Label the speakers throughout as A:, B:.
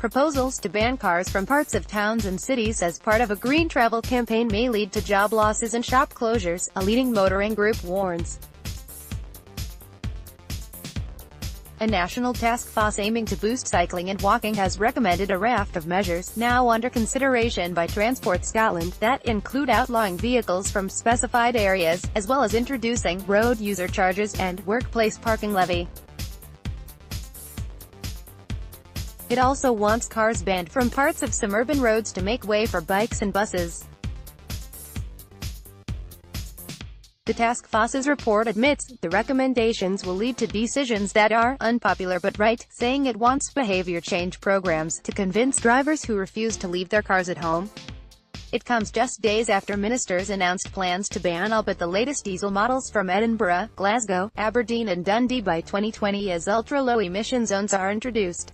A: Proposals to ban cars from parts of towns and cities as part of a green travel campaign may lead to job losses and shop closures, a leading motoring group warns. A national task force aiming to boost cycling and walking has recommended a raft of measures, now under consideration by Transport Scotland, that include outlawing vehicles from specified areas, as well as introducing road user charges and workplace parking levy. It also wants cars banned from parts of some urban roads to make way for bikes and buses. The task force's report admits the recommendations will lead to decisions that are unpopular but right, saying it wants behavior change programs to convince drivers who refuse to leave their cars at home. It comes just days after ministers announced plans to ban all but the latest diesel models from Edinburgh, Glasgow, Aberdeen and Dundee by 2020 as ultra-low emission zones are introduced.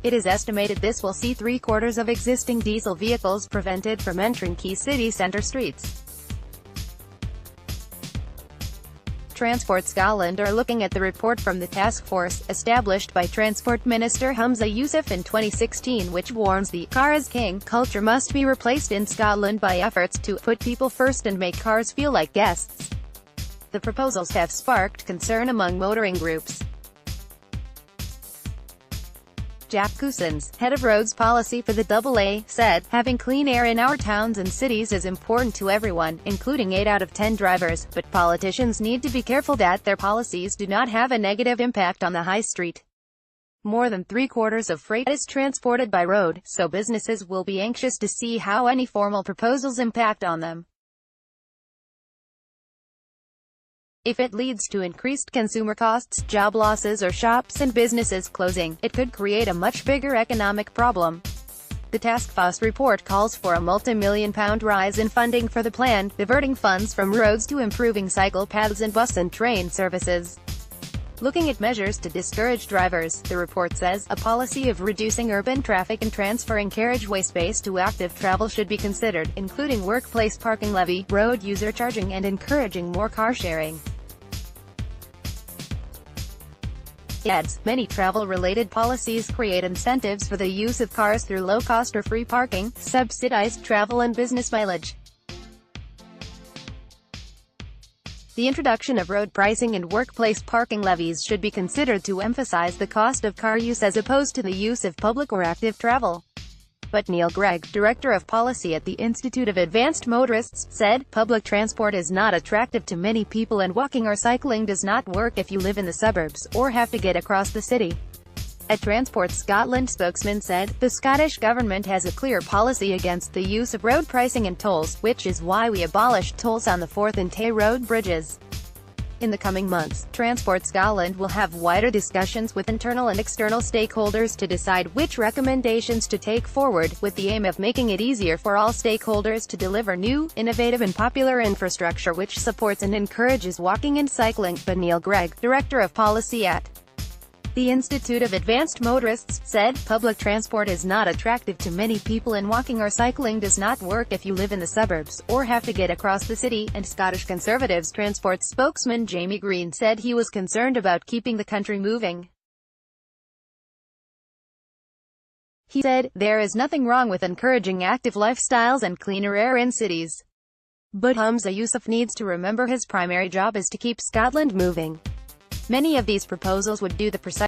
A: It is estimated this will see 3/4 of existing diesel vehicles prevented from entering key city centre streets. Transport Scotland are looking at the report from the task force, established by Transport Minister Humza Yousaf in 2016, which warns the "car is king" culture must be replaced in Scotland by efforts to put people first and make cars feel like guests. The proposals have sparked concern among motoring groups. Jack Cousins, head of roads policy for the AA, said, "Having clean air in our towns and cities is important to everyone, including 8 out of 10 drivers, but politicians need to be careful that their policies do not have a negative impact on the high street. More than 3/4 of freight is transported by road, so businesses will be anxious to see how any formal proposals impact on them. If it leads to increased consumer costs, job losses or shops and businesses closing, it could create a much bigger economic problem." The task force report calls for a multi-million-pound rise in funding for the plan, diverting funds from roads to improving cycle paths and bus and train services. Looking at measures to discourage drivers, the report says, a policy of reducing urban traffic and transferring carriageway space to active travel should be considered, including workplace parking levy, road user charging and encouraging more car sharing. It adds, many travel-related policies create incentives for the use of cars through low-cost or free parking, subsidized travel and business mileage. The introduction of road pricing and workplace parking levies should be considered to emphasize the cost of car use as opposed to the use of public or active travel. But Neil Gregg, Director of Policy at the Institute of Advanced Motorists, said, "Public transport is not attractive to many people and walking or cycling does not work if you live in the suburbs, or have to get across the city." A Transport Scotland spokesman said, "The Scottish Government has a clear policy against the use of road pricing and tolls, which is why we abolished tolls on the Forth and Tay Road bridges." In the coming months, Transport Scotland will have wider discussions with internal and external stakeholders to decide which recommendations to take forward, with the aim of making it easier for all stakeholders to deliver new, innovative and popular infrastructure which supports and encourages walking and cycling. But Neil Gregg, Director of Policy at the Institute of Advanced Motorists, said, "Public transport is not attractive to many people and walking or cycling does not work if you live in the suburbs, or have to get across the city." And Scottish Conservatives transport spokesman Jamie Green said he was concerned about keeping the country moving. He said, "There is nothing wrong with encouraging active lifestyles and cleaner air in cities. But Humza Yousaf needs to remember his primary job is to keep Scotland moving. Many of these proposals would do the precise